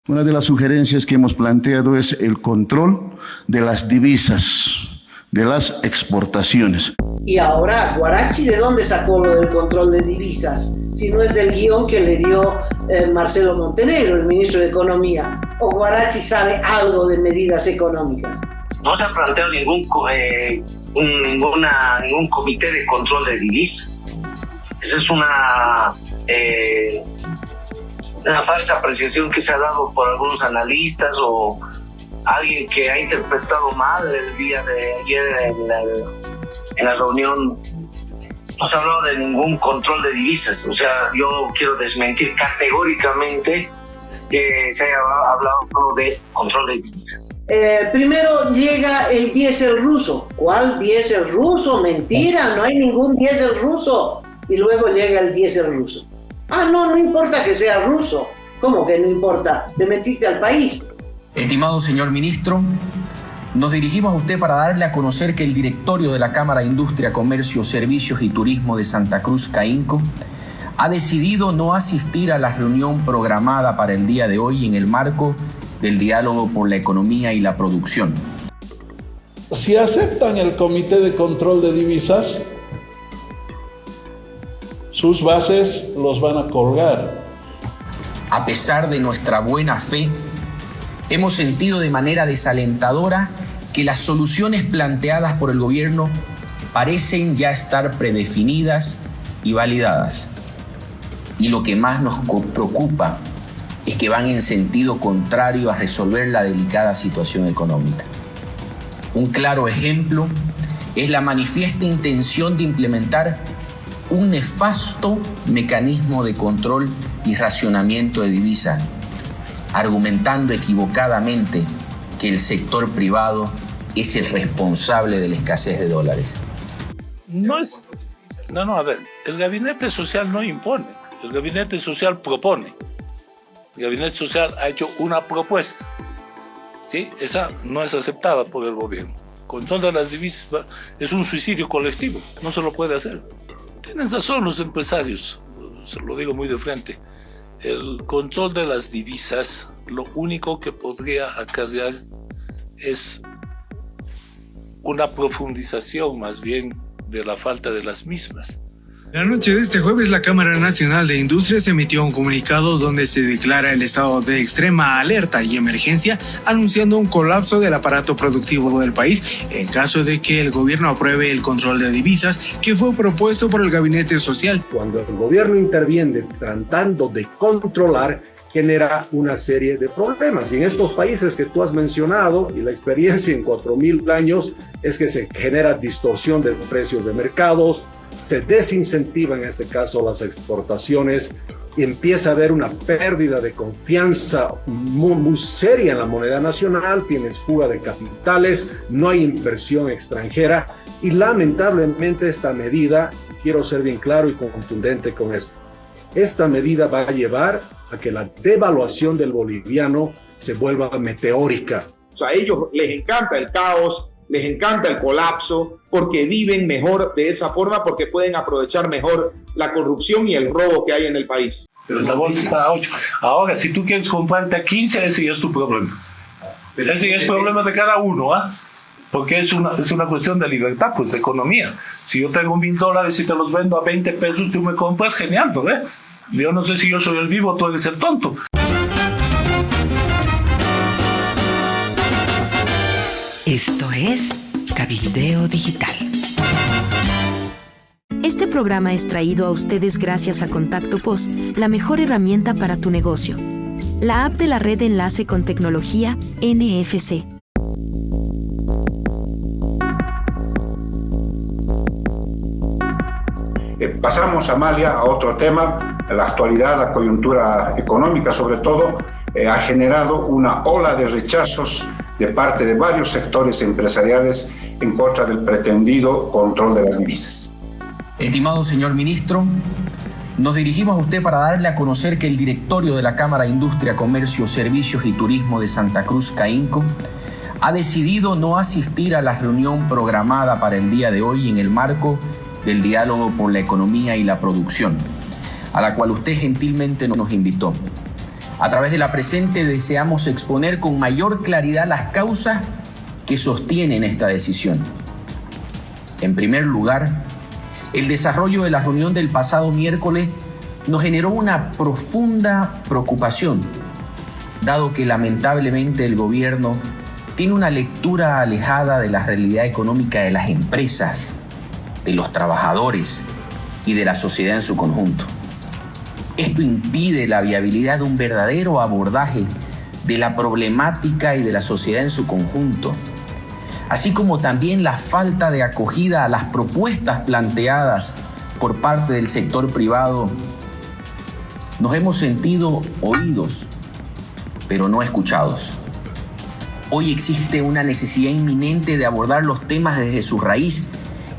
Una de las sugerencias que hemos planteado es el control de las divisas, de las exportaciones. Y ahora, Guarachi, ¿de dónde sacó lo del control de divisas? Si no es del guión que le dio Marcelo Montenegro, el ministro de Economía. ¿O Guarachi sabe algo de medidas económicas? No se ha planteado ningún comité de control de divisas. Esa es una falsa apreciación que se ha dado por algunos analistas o alguien que ha interpretado mal el día de ayer en la reunión. No se ha hablado de ningún control de divisas. O sea, yo quiero desmentir categóricamente que se haya hablado de control de divisas. Primero llega el diésel ruso. ¿Cuál diésel ruso? Mentira, no hay ningún diésel ruso. Y luego llega el diésel ruso. No importa que sea ruso. ¿Cómo que no importa? Te metiste al país. Estimado señor ministro, nos dirigimos a usted para darle a conocer que el directorio de la Cámara de Industria, Comercio, Servicios y Turismo de Santa Cruz, CAINCO, ha decidido no asistir a la reunión programada para el día de hoy en el marco del diálogo por la economía y la producción. Si aceptan el Comité de Control de Divisas, sus bases los van a colgar. A pesar de nuestra buena fe, hemos sentido de manera desalentadora que las soluciones planteadas por el gobierno parecen ya estar predefinidas y validadas. Y lo que más nos preocupa es que van en sentido contrario a resolver la delicada situación económica. Un claro ejemplo es la manifiesta intención de implementar un nefasto mecanismo de control y racionamiento de divisas, argumentando equivocadamente que el sector privado es el responsable de la escasez de dólares. A ver, el gabinete social no impone, el gabinete social propone. El gabinete social ha hecho una propuesta, ¿sí? Esa no es aceptada por el gobierno. Control de las divisas es un suicidio colectivo, no se lo puede hacer. Tienen razón los empresarios, se lo digo muy de frente. El control de las divisas, lo único que podría acarrear es una profundización más bien de la falta de las mismas. La noche de este jueves, la Cámara Nacional de Industrias emitió un comunicado donde se declara el estado de extrema alerta y emergencia, anunciando un colapso del aparato productivo del país en caso de que el gobierno apruebe el control de divisas que fue propuesto por el Gabinete Social. Cuando el gobierno interviene tratando de controlar, genera una serie de problemas. Y en estos países que tú has mencionado, y la experiencia en 4.000 años, es que se genera distorsión de precios de mercados, se desincentiva en este caso las exportaciones y empieza a haber una pérdida de confianza muy seria en la moneda nacional, tienes fuga de capitales, no hay inversión extranjera y lamentablemente esta medida, quiero ser bien claro y contundente con esto, esta medida va a llevar a que la devaluación del boliviano se vuelva meteórica. O sea, a ellos les encanta el caos, les encanta el colapso, porque viven mejor de esa forma, porque pueden aprovechar mejor la corrupción y el robo que hay en el país. Pero la bolsa está a 8. Ahora, si tú quieres comprarte a 15, ese ya es tu problema. Ese ya es problema de cada uno, porque es una cuestión de libertad, pues de economía. Si yo tengo $1,000 y te los vendo a 20 pesos, tú me compras, genial, ¿no? Yo no sé si yo soy el vivo, tú eres el tonto. Esto es Cabildeo Digital. Este programa es traído a ustedes gracias a Contacto POS, la mejor herramienta para tu negocio. La app de la red de enlace con tecnología NFC. Pasamos, Amalia, a otro tema. En la actualidad, la coyuntura económica, sobre todo, ha generado una ola de rechazos de parte de varios sectores empresariales en contra del pretendido control de las divisas. Estimado señor ministro, nos dirigimos a usted para darle a conocer que el directorio de la Cámara de Industria, Comercio, Servicios y Turismo de Santa Cruz, CAINCO, ha decidido no asistir a la reunión programada para el día de hoy en el marco del diálogo por la economía y la producción, a la cual usted gentilmente nos invitó. A través de la presente deseamos exponer con mayor claridad las causas que sostienen esta decisión. En primer lugar, el desarrollo de la reunión del pasado miércoles nos generó una profunda preocupación, dado que lamentablemente el gobierno tiene una lectura alejada de la realidad económica de las empresas, de los trabajadores y de la sociedad en su conjunto. Esto impide la viabilidad de un verdadero abordaje de la problemática y de la sociedad en su conjunto, así como también la falta de acogida a las propuestas planteadas por parte del sector privado. Nos hemos sentido oídos, pero no escuchados. Hoy existe una necesidad inminente de abordar los temas desde su raíz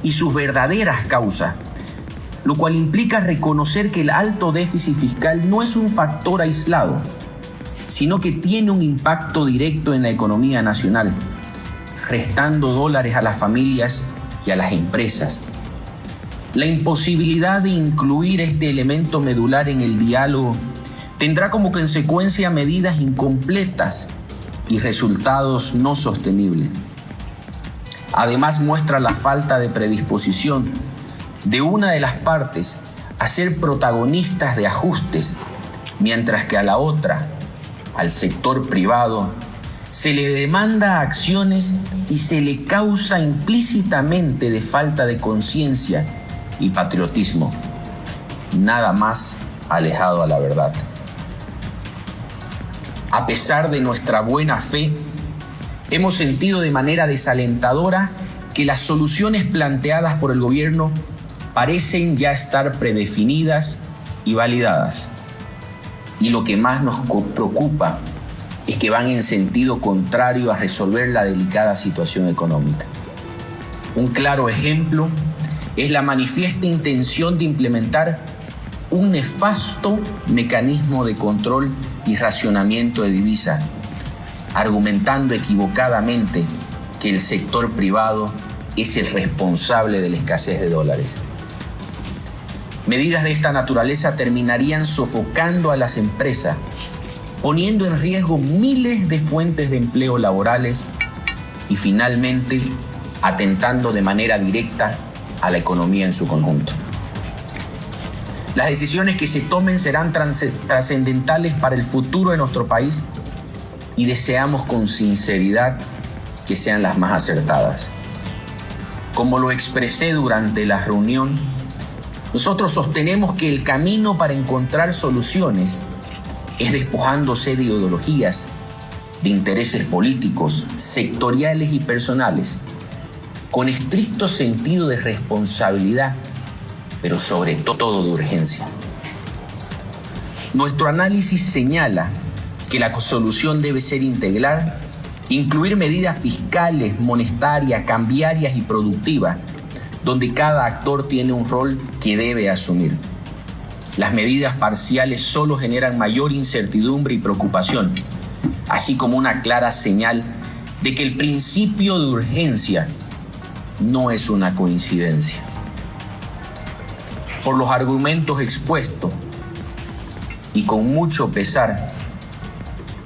y sus verdaderas causas, lo cual implica reconocer que el alto déficit fiscal no es un factor aislado, sino que tiene un impacto directo en la economía nacional, restando dólares a las familias y a las empresas. La imposibilidad de incluir este elemento medular en el diálogo tendrá como consecuencia medidas incompletas y resultados no sostenibles. Además, muestra la falta de predisposición de una de las partes a ser protagonistas de ajustes, mientras que a la otra, al sector privado, se le demanda acciones y se le causa implícitamente de falta de conciencia y patriotismo. Nada más alejado a la verdad. A pesar de nuestra buena fe, hemos sentido de manera desalentadora que las soluciones planteadas por el gobierno parecen ya estar predefinidas y validadas. Y lo que más nos preocupa es que van en sentido contrario a resolver la delicada situación económica. Un claro ejemplo es la manifiesta intención de implementar un nefasto mecanismo de control y racionamiento de divisas, argumentando equivocadamente que el sector privado es el responsable de la escasez de dólares. Medidas de esta naturaleza terminarían sofocando a las empresas, poniendo en riesgo miles de fuentes de empleo laborales y finalmente atentando de manera directa a la economía en su conjunto. Las decisiones que se tomen serán trascendentales para el futuro de nuestro país y deseamos con sinceridad que sean las más acertadas. Como lo expresé durante la reunión, nosotros sostenemos que el camino para encontrar soluciones es despojándose de ideologías, de intereses políticos, sectoriales y personales, con estricto sentido de responsabilidad, pero sobre todo de urgencia. Nuestro análisis señala que la solución debe ser integral, incluir medidas fiscales, monetarias, cambiarias y productivas, donde cada actor tiene un rol que debe asumir. Las medidas parciales solo generan mayor incertidumbre y preocupación, así como una clara señal de que el principio de urgencia no es una coincidencia. Por los argumentos expuestos y con mucho pesar,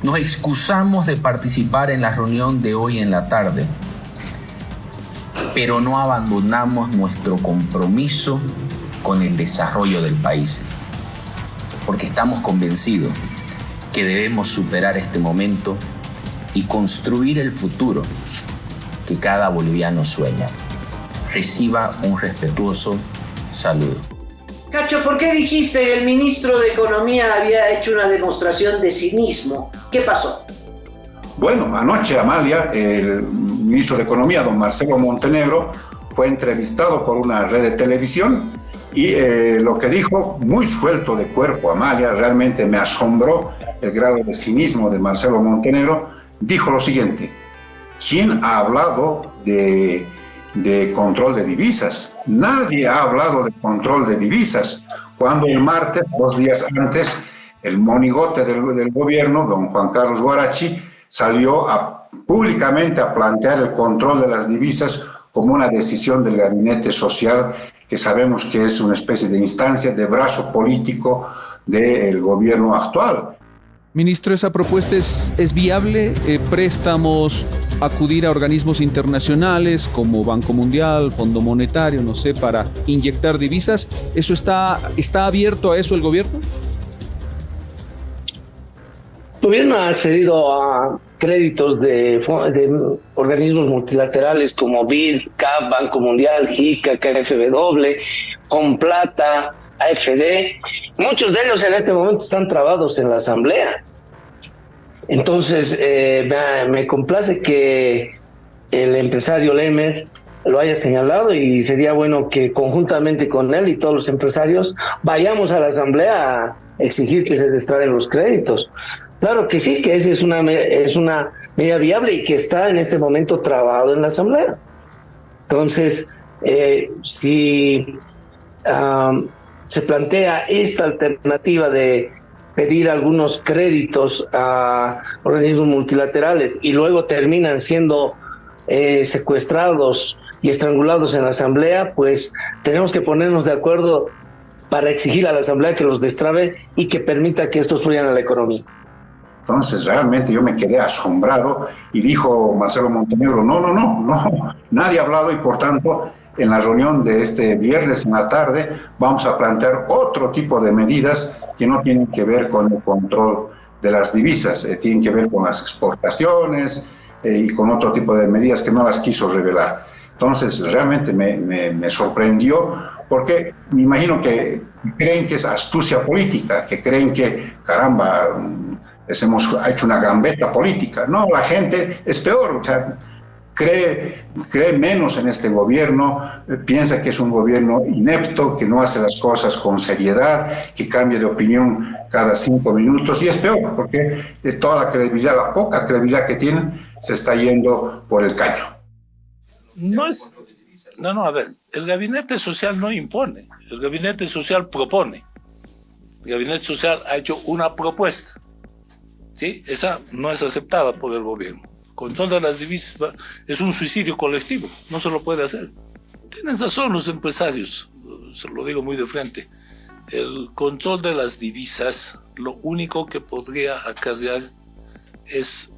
nos excusamos de participar en la reunión de hoy en la tarde, pero no abandonamos nuestro compromiso con el desarrollo del país, porque estamos convencidos que debemos superar este momento y construir el futuro que cada boliviano sueña. Reciba un respetuoso saludo. Cacho, ¿por qué dijiste que el ministro de Economía había hecho una demostración de cinismo? ¿Qué pasó? Bueno, anoche, Amalia, el ministro de Economía, don Marcelo Montenegro, fue entrevistado por una red de televisión y lo que dijo, muy suelto de cuerpo, Amalia, realmente me asombró el grado de cinismo de Marcelo Montenegro. Dijo lo siguiente: ¿quién ha hablado de control de divisas? Nadie ha hablado de control de divisas. Cuando el martes, 2 días antes, el monigote del gobierno, don Juan Carlos Guarachi, salió públicamente a plantear el control de las divisas como una decisión del gabinete social, que sabemos que es una especie de instancia de brazo político del gobierno actual. Ministro, ¿esa propuesta es viable? ¿Préstamos, acudir a organismos internacionales como Banco Mundial, Fondo Monetario, no sé, para inyectar divisas? ¿Eso está abierto a eso el gobierno? El gobierno ha accedido a créditos de organismos multilaterales como BID, CAP, Banco Mundial, JICA, KfW, Complata, AFD. Muchos de ellos en este momento están trabados en la Asamblea. Entonces, me complace que el empresario Lemer lo haya señalado y sería bueno que conjuntamente con él y todos los empresarios vayamos a la Asamblea a exigir que se destraben los créditos. Claro que sí, que esa es una medida viable y que está en este momento trabado en la Asamblea. Entonces, si se plantea esta alternativa de pedir algunos créditos a organismos multilaterales y luego terminan siendo secuestrados y estrangulados en la Asamblea, pues tenemos que ponernos de acuerdo para exigir a la Asamblea que los destrabe y que permita que estos fluyan a la economía. Entonces realmente yo me quedé asombrado y dijo Marcelo Montenegro, no, nadie ha hablado y por tanto en la reunión de este viernes en la tarde vamos a plantear otro tipo de medidas que no tienen que ver con el control de las divisas, tienen que ver con las exportaciones y con otro tipo de medidas que no las quiso revelar. Entonces realmente me sorprendió porque me imagino que creen que es astucia política, que creen que, caramba, hemos hecho una gambeta política. No, la gente es peor, o sea, cree menos en este gobierno, piensa que es un gobierno inepto, que no hace las cosas con seriedad, que cambia de opinión cada 5 minutos, y es peor, porque toda la credibilidad, la poca credibilidad que tienen, se está yendo por el caño. A ver, el gabinete social no impone, el gabinete social propone. El gabinete social ha hecho una propuesta. ¿Sí? Esa no es aceptada por el gobierno. Control de las divisas es un suicidio colectivo, no se lo puede hacer. Tienen razón los empresarios, se lo digo muy de frente. El control de las divisas, lo único que podría acarrear es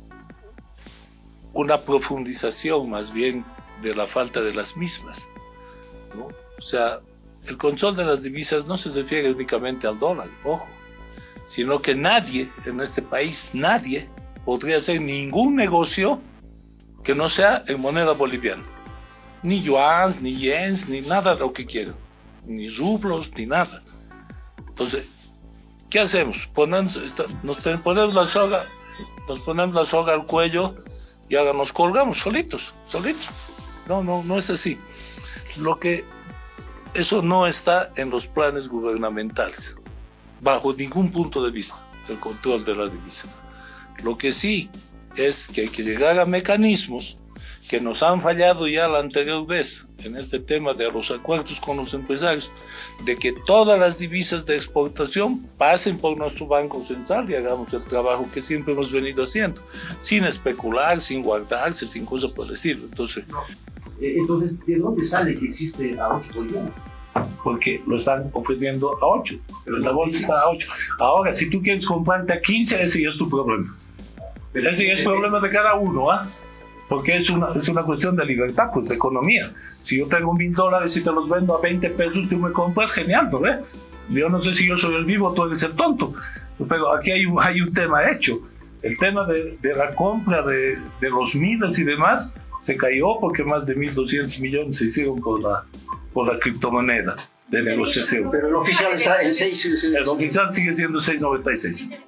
una profundización más bien de la falta de las mismas, ¿no? O sea, el control de las divisas no se refiere únicamente al dólar, ojo, sino que nadie en este país, nadie podría hacer ningún negocio que no sea en moneda boliviana. Ni yuans, ni yens, ni nada de lo que quieran. Ni rublos, ni nada. Entonces, ¿qué hacemos? Nos ponemos la soga al cuello y ahora nos colgamos solitos. No es así. Eso no está en los planes gubernamentales, bajo ningún punto de vista, el control de la divisa. Lo que sí es que hay que llegar a mecanismos que nos han fallado ya la anterior vez en este tema de los acuerdos con los empresarios, de que todas las divisas de exportación pasen por nuestro Banco Central y hagamos el trabajo que siempre hemos venido haciendo, sin especular, sin guardarse, sin cosas por el estilo. Entonces, ¿de dónde sale que existe a 8 bolivianos? Porque lo están ofreciendo a 8, pero la bolsa está a 8. Ahora, si tú quieres comprarte a 15, ese ya es tu problema. Ese ya es problema de cada uno, ¿ah? Porque es una cuestión de libertad, pues de economía. Si yo tengo $1,000 y te los vendo a 20 pesos, tú me compras, genial, ¿no? Yo no sé si yo soy el vivo, tú eres el tonto. Pero aquí hay un tema hecho. El tema de la compra de los miles y demás se cayó porque más de 1.200 millones se hicieron por la criptomoneda de negociación. Pero el oficial está en 6. El oficial sigue siendo 6.96.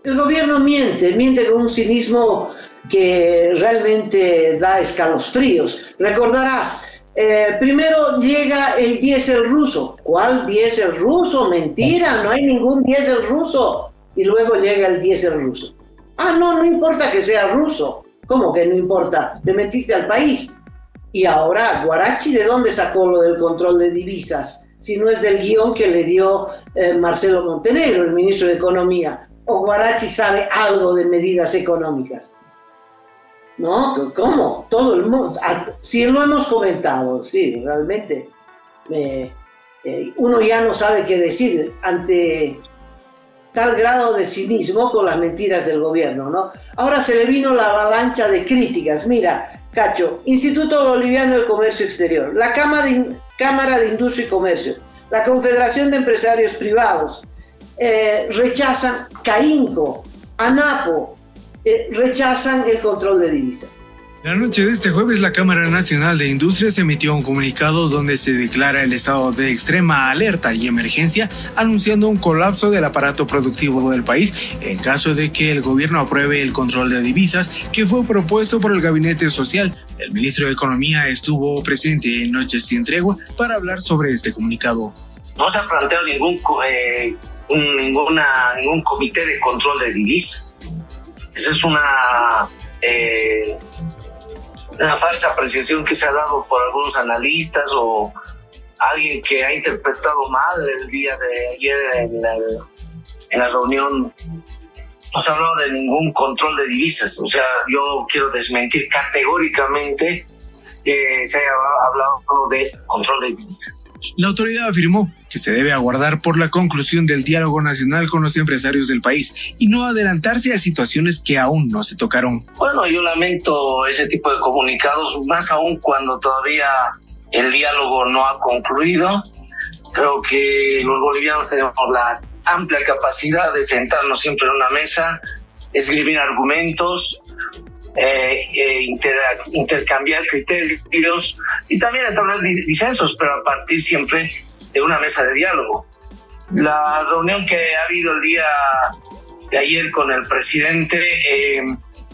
El gobierno miente con un cinismo que realmente da escalofríos. Recordarás, primero llega el diésel ruso. ¿Cuál diésel ruso? Mentira, no hay ningún diésel ruso. Y luego llega el diésel ruso. No importa que sea ruso. ¿Cómo que no importa? Te metiste al país. Y ahora, Guarachi, ¿de dónde sacó lo del control de divisas? Si no es del guión que le dio Marcelo Montenegro, el ministro de Economía. ¿O Guarachi sabe algo de medidas económicas? ¿No? ¿Cómo? Todo el mundo. Sí, lo hemos comentado, sí, realmente. Uno ya no sabe qué decir ante tal grado de cinismo con las mentiras del gobierno, ¿no? Ahora se le vino la avalancha de críticas. Mira, Cacho, Instituto Boliviano de Comercio Exterior, la Cámara de Industria y Comercio, la Confederación de Empresarios Privados, rechazan CAINCO, ANAPO, rechazan el control de divisas. La noche de este jueves, la Cámara Nacional de Industrias emitió un comunicado donde se declara el estado de extrema alerta y emergencia, anunciando un colapso del aparato productivo del país en caso de que el gobierno apruebe el control de divisas que fue propuesto por el Gabinete Social. El ministro de Economía estuvo presente en Noches Sin Tregua para hablar sobre este comunicado. No se ha planteado ningún comité de control de divisas. Esa es una falsa apreciación que se ha dado por algunos analistas o alguien que ha interpretado mal el día de ayer en la reunión. No se ha hablado de ningún control de divisas. O sea, yo quiero desmentir categóricamente que se haya hablado de control de divisas. La autoridad afirmó que se debe aguardar por la conclusión del diálogo nacional con los empresarios del país y no adelantarse a situaciones que aún no se tocaron. Bueno, yo lamento ese tipo de comunicados, más aún cuando todavía el diálogo no ha concluido. Creo que los bolivianos tenemos la amplia capacidad de sentarnos siempre en una mesa, escribir argumentos, intercambiar criterios y también establecer disensos, pero a partir siempre de una mesa de diálogo. La reunión que ha habido el día de ayer con el presidente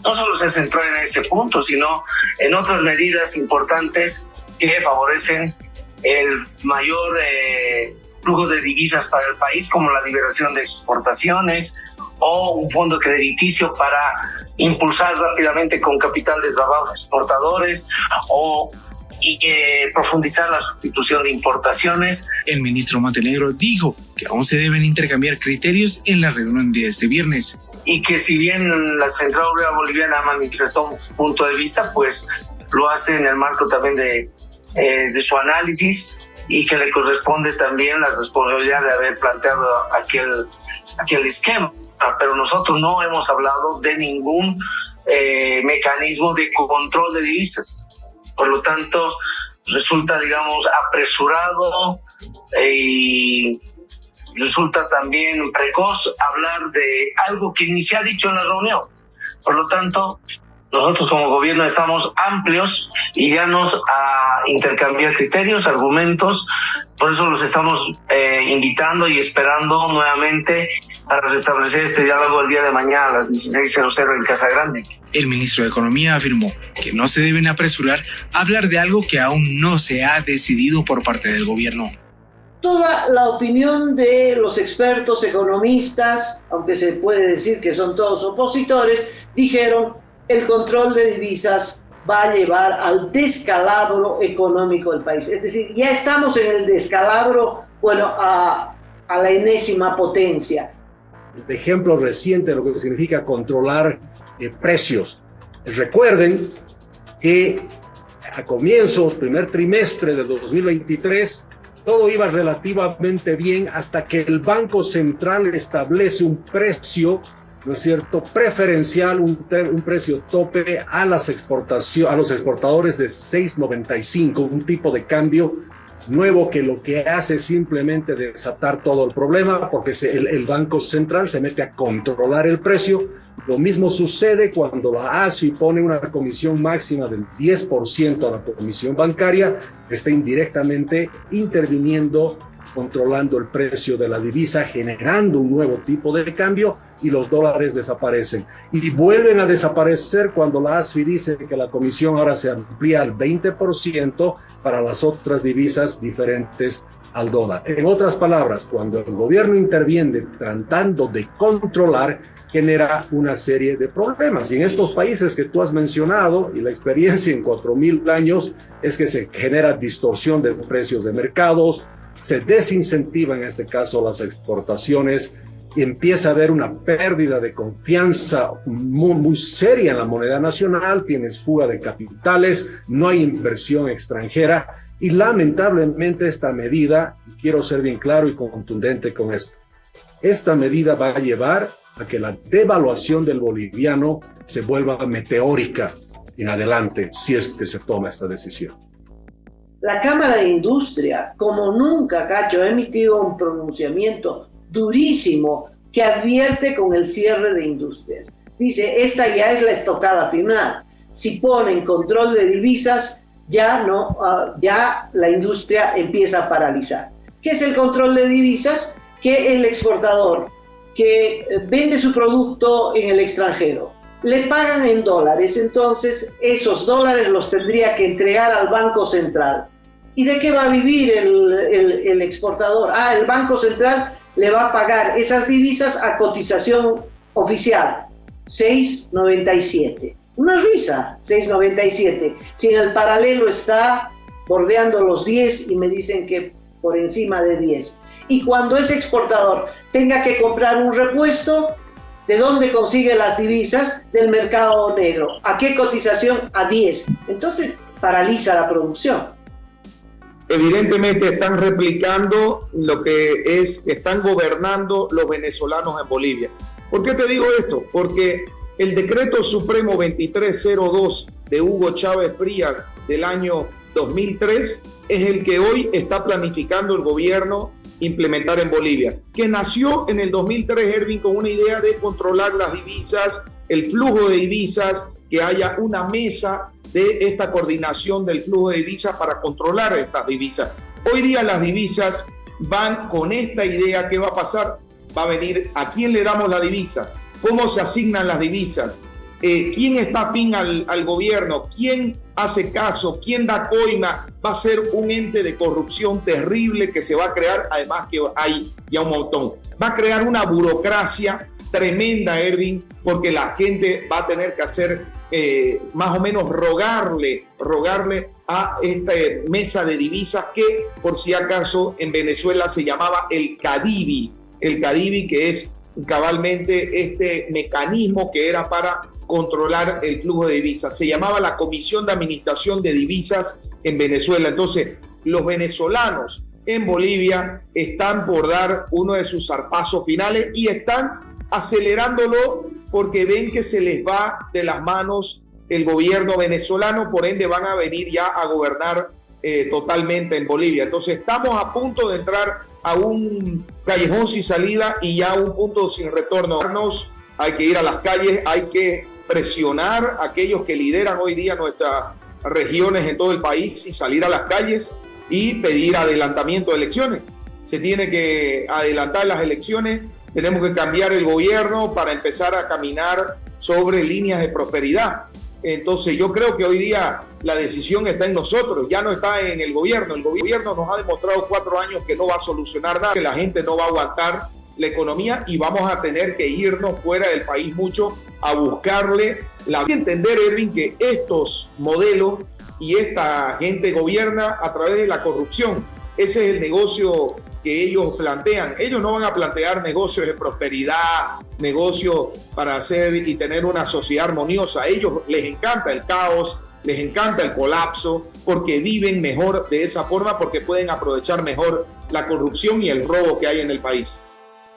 no solo se centró en ese punto, sino en otras medidas importantes que favorecen el mayor flujo de divisas para el país, como la liberación de exportaciones o un fondo crediticio para impulsar rápidamente con capital de trabajo exportadores y profundizar la sustitución de importaciones. El ministro Montenegro dijo que aún se deben intercambiar criterios en la reunión de este viernes. Y que si bien la Central Obrera Boliviana manifestó un punto de vista, pues lo hace en el marco también de su análisis y que le corresponde también la responsabilidad de haber planteado aquel esquema. Pero nosotros no hemos hablado de ningún mecanismo de control de divisas. Por lo tanto, resulta, digamos, apresurado y resulta también precoz hablar de algo que ni se ha dicho en la reunión. Por lo tanto, nosotros como gobierno estamos amplios y llanos a intercambiar criterios, argumentos. Por eso los estamos invitando y esperando nuevamente para restablecer este diálogo el día de mañana a las 16:00 en Casa Grande. El ministro de Economía afirmó que no se deben apresurar a hablar de algo que aún no se ha decidido por parte del gobierno. Toda la opinión de los expertos economistas, aunque se puede decir que son todos opositores, dijeron el control de divisas va a llevar al descalabro económico del país. Es decir, ya estamos en el descalabro, a la enésima potencia. De ejemplo reciente de lo que significa controlar precios. Recuerden que a comienzos, primer trimestre del 2023, todo iba relativamente bien hasta que el Banco Central establece un precio, ¿no es cierto?, preferencial, un precio tope a los exportadores de 6.95, un tipo de cambio nuevo que lo que hace es simplemente desatar todo el problema, porque el Banco Central se mete a controlar el precio. Lo mismo sucede cuando la ASFI pone una comisión máxima del 10% a la comisión bancaria, está indirectamente interviniendo, controlando el precio de la divisa, generando un nuevo tipo de cambio, y los dólares desaparecen. Y vuelven a desaparecer cuando la ASFI dice que la comisión ahora se amplía al 20% para las otras divisas diferentes al dólar. En otras palabras, cuando el gobierno interviene tratando de controlar, genera una serie de problemas. Y en estos países que tú has mencionado, y la experiencia en 4.000 años, es que se genera distorsión de precios de mercados, se desincentiva en este caso las exportaciones y empieza a haber una pérdida de confianza muy seria en la moneda nacional, tienes fuga de capitales, no hay inversión extranjera y lamentablemente esta medida, quiero ser bien claro y contundente con esto, esta medida va a llevar a que la devaluación del boliviano se vuelva meteórica en adelante, si es que se toma esta decisión. La Cámara de Industria, como nunca, Cacho, ha emitido un pronunciamiento durísimo que advierte con el cierre de industrias. Dice, esta ya es la estocada final. Si ponen control de divisas, ya la industria empieza a paralizar. ¿Qué es el control de divisas? Que el exportador que vende su producto en el extranjero le pagan en dólares, entonces esos dólares los tendría que entregar al Banco Central. ¿Y de qué va a vivir el exportador? El Banco Central le va a pagar esas divisas a cotización oficial, 6.97. Una risa, 6.97. Si en el paralelo está bordeando los 10 y me dicen que por encima de 10. Y cuando ese exportador tenga que comprar un repuesto, ¿de dónde consigue las divisas? Del mercado negro. ¿A qué cotización? A 10. Entonces paraliza la producción. Evidentemente están replicando lo que están gobernando los venezolanos en Bolivia. ¿Por qué te digo esto? Porque el decreto supremo 2302 de Hugo Chávez Frías del año 2003 es el que hoy está planificando el gobierno implementar en Bolivia, que nació en el 2003, Erwin, con una idea de controlar las divisas, el flujo de divisas, que haya una mesa de esta coordinación del flujo de divisas para controlar estas divisas. Hoy día las divisas van con esta idea. ¿Qué va a pasar? Va a venir a quién le damos la divisa, cómo se asignan las divisas, quién está afín al gobierno, quién hace caso, quién da coima. Va a ser un ente de corrupción terrible que se va a crear, además que hay ya un montón. Va a crear una burocracia tremenda, Erwin, porque la gente va a tener que hacer más o menos rogarle a esta mesa de divisas que, por si acaso, en Venezuela se llamaba el CADIVI, que es cabalmente este mecanismo que era para controlar el flujo de divisas. Se llamaba la Comisión de Administración de Divisas en Venezuela. Entonces, los venezolanos en Bolivia están por dar uno de sus zarpazos finales y están acelerándolo porque ven que se les va de las manos el gobierno venezolano, por ende van a venir ya a gobernar totalmente en Bolivia. Entonces estamos a punto de entrar a un callejón sin salida y ya a un punto sin retorno. Hay que ir a las calles, hay que presionar a aquellos que lideran hoy día nuestras regiones en todo el país y salir a las calles y pedir adelantamiento de elecciones. Se tiene que adelantar las elecciones, tenemos que cambiar el gobierno para empezar a caminar sobre líneas de prosperidad. Entonces yo creo que hoy día la decisión está en nosotros, ya no está en el gobierno. El gobierno nos ha demostrado 4 años que no va a solucionar nada, que la gente no va a aguantar la economía y vamos a tener que irnos fuera del país mucho a buscarle la... Hay que entender, Erwin, que estos modelos y esta gente gobierna a través de la corrupción. Ese es el negocio que ellos plantean. Ellos no van a plantear negocios de prosperidad, negocios para hacer y tener una sociedad armoniosa. A ellos les encanta el caos, les encanta el colapso, porque viven mejor de esa forma, porque pueden aprovechar mejor la corrupción y el robo que hay en el país.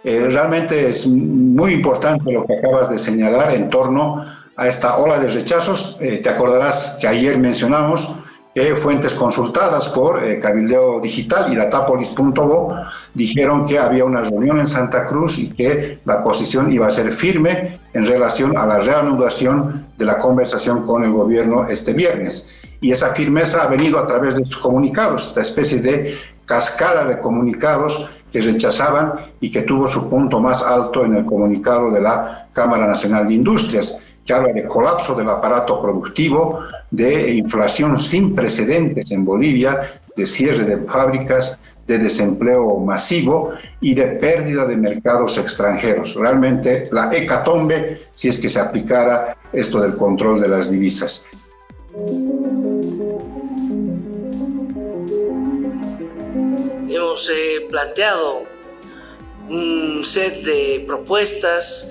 Realmente es muy importante lo que acabas de señalar en torno a esta ola de rechazos. Te acordarás que ayer mencionamos que fuentes consultadas por Cabildeo Digital y Datapolis.bo dijeron que había una reunión en Santa Cruz y que la posición iba a ser firme en relación a la reanudación de la conversación con el gobierno este viernes. Y esa firmeza ha venido a través de sus comunicados, esta especie de cascada de comunicados que rechazaban y que tuvo su punto más alto en el comunicado de la Cámara Nacional de Industrias, que habla de colapso del aparato productivo, de inflación sin precedentes en Bolivia, de cierre de fábricas, de desempleo masivo y de pérdida de mercados extranjeros. Realmente la hecatombe si es que se aplicara esto del control de las divisas. Hemos planteado un set de propuestas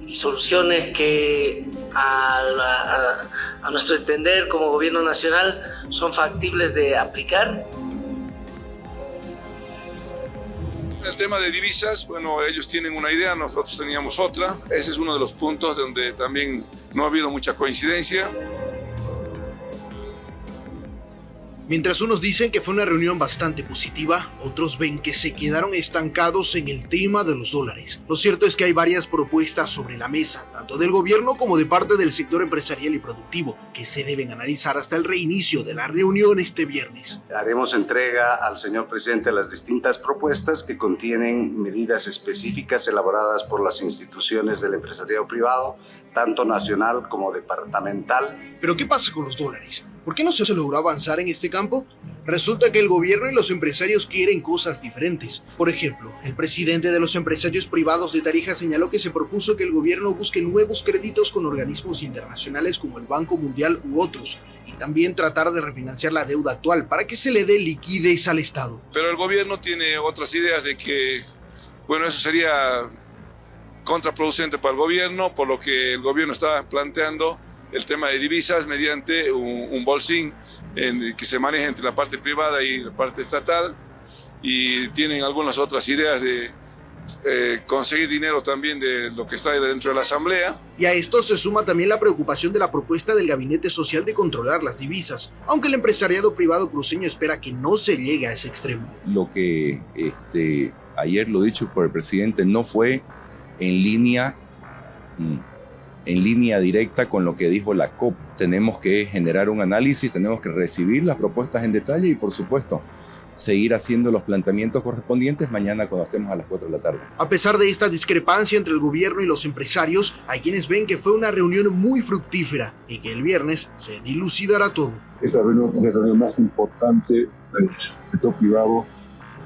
y soluciones que a nuestro entender como gobierno nacional son factibles de aplicar. el tema de divisas, bueno, ellos tienen una idea, nosotros teníamos otra. Ese es uno de los puntos donde también no ha habido mucha coincidencia. Mientras unos dicen que fue una reunión bastante positiva, otros ven que se quedaron estancados en el tema de los dólares. Lo cierto es que hay varias propuestas sobre la mesa, tanto del gobierno como de parte del sector empresarial y productivo, que se deben analizar hasta el reinicio de la reunión este viernes. Haremos entrega al señor presidente de las distintas propuestas que contienen medidas específicas elaboradas por las instituciones del empresariado privado, tanto nacional como departamental. ¿Pero qué pasa con los dólares? ¿Por qué no se logró avanzar en este campo? Resulta que el gobierno y los empresarios quieren cosas diferentes. Por ejemplo, el presidente de los empresarios privados de Tarija señaló que se propuso que el gobierno busque nuevos créditos con organismos internacionales como el Banco Mundial u otros, y también tratar de refinanciar la deuda actual para que se le dé liquidez al Estado. Pero el gobierno tiene otras ideas de que, bueno, eso sería contraproducente para el gobierno, por lo que el gobierno está planteando el tema de divisas mediante un bolsín que se maneja entre la parte privada y la parte estatal, y tienen algunas otras ideas de conseguir dinero también de lo que está dentro de la asamblea. Y a esto se suma también la preocupación de la propuesta del Gabinete Social de controlar las divisas, aunque el empresariado privado cruceño espera que no se llegue a ese extremo. Lo que ayer lo dicho por el presidente no fue en línea directa con lo que dijo la COP. Tenemos que generar un análisis, tenemos que recibir las propuestas en detalle y, por supuesto, seguir haciendo los planteamientos correspondientes mañana cuando estemos a las 4 de la tarde. A pesar de esta discrepancia entre el gobierno y los empresarios, hay quienes ven que fue una reunión muy fructífera y que el viernes se dilucidará todo. Esa reunión es la reunión más importante del sector privado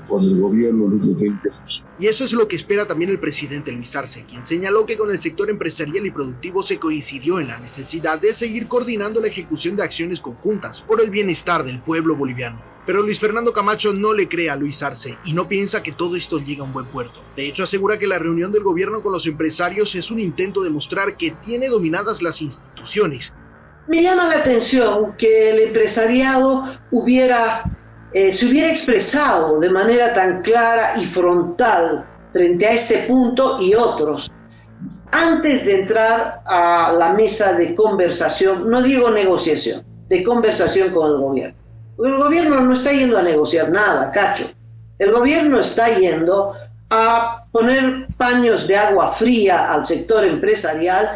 con el gobierno en los últimos 20 años. Y eso es lo que espera también el presidente Luis Arce, quien señaló que con el sector empresarial y productivo se coincidió en la necesidad de seguir coordinando la ejecución de acciones conjuntas por el bienestar del pueblo boliviano. Pero Luis Fernando Camacho no le cree a Luis Arce y no piensa que todo esto llegue a un buen puerto. De hecho, asegura que la reunión del gobierno con los empresarios es un intento de mostrar que tiene dominadas las instituciones. Me llama la atención que el empresariado se hubiera expresado de manera tan clara y frontal frente a este punto y otros, antes de entrar a la mesa de conversación, no digo negociación, de conversación con el gobierno. El gobierno no está yendo a negociar nada, Cacho. El gobierno está yendo a poner paños de agua fría al sector empresarial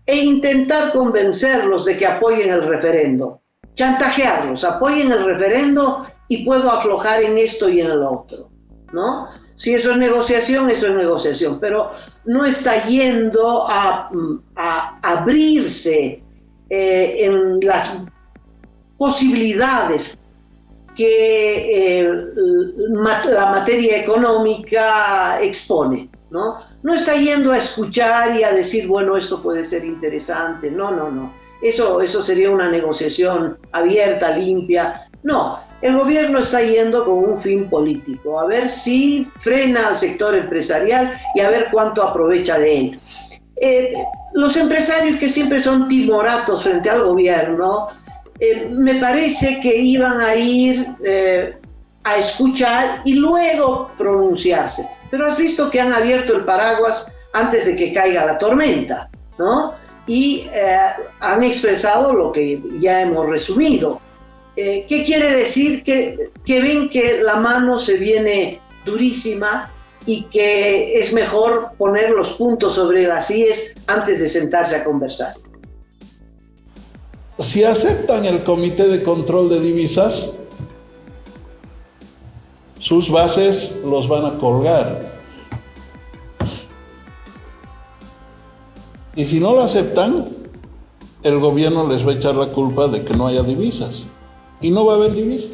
e intentar convencerlos de que apoyen el referendo. Chantajearlos, apoyen el referendo y puedo aflojar en esto y en el otro, ¿no? Si eso es negociación, pero no está yendo a abrirse en las posibilidades que la materia económica expone, ¿no? No está yendo a escuchar y a decir, bueno, esto puede ser interesante, no. Eso sería una negociación abierta, limpia. No, el gobierno está yendo con un fin político, a ver si frena al sector empresarial y a ver cuánto aprovecha de él. Los empresarios que siempre son timoratos frente al gobierno, me parece que iban a ir a escuchar y luego pronunciarse. Pero has visto que han abierto el paraguas antes de que caiga la tormenta, ¿no? Y han expresado lo que ya hemos resumido. ¿Qué quiere decir? Que ven que la mano se viene durísima y que es mejor poner los puntos sobre las íes antes de sentarse a conversar. Si aceptan el Comité de Control de Divisas, sus bases los van a colgar. Y si no lo aceptan, el gobierno les va a echar la culpa de que no haya divisas. Y no va a haber divisas.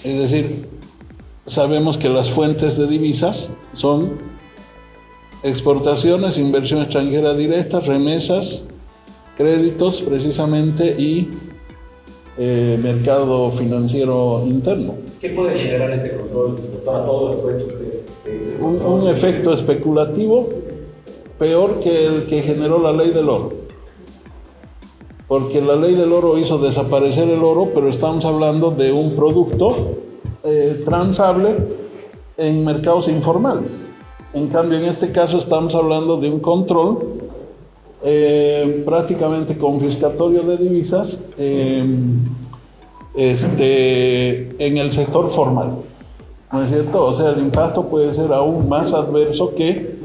Es decir, sabemos que las fuentes de divisas son exportaciones, inversión extranjera directa, remesas, créditos precisamente y mercado financiero interno. ¿Qué puede generar este control para todo el efecto un efecto especulativo peor que el que generó la ley del oro. Porque la ley del oro hizo desaparecer el oro, pero estamos hablando de un producto transable en mercados informales. En cambio, en este caso estamos hablando de un control prácticamente confiscatorio de divisas en el sector formal. ¿No es cierto? O sea, el impacto puede ser aún más adverso que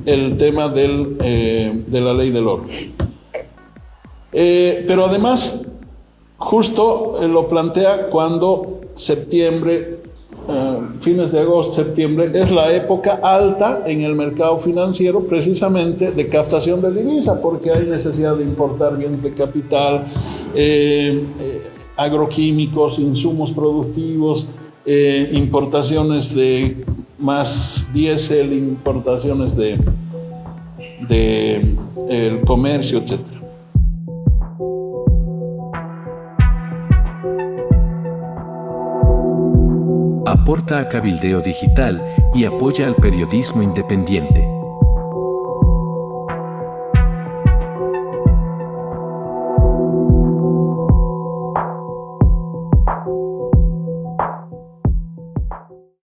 el tema de la ley del oro. Pero además, justo lo plantea cuando septiembre, fines de agosto, septiembre, es la época alta en el mercado financiero precisamente de captación de divisa, porque hay necesidad de importar bienes de capital, agroquímicos, insumos productivos, importaciones de más diésel, importaciones de el comercio, etc. Aporta a Cabildeo Digital y apoya al periodismo independiente.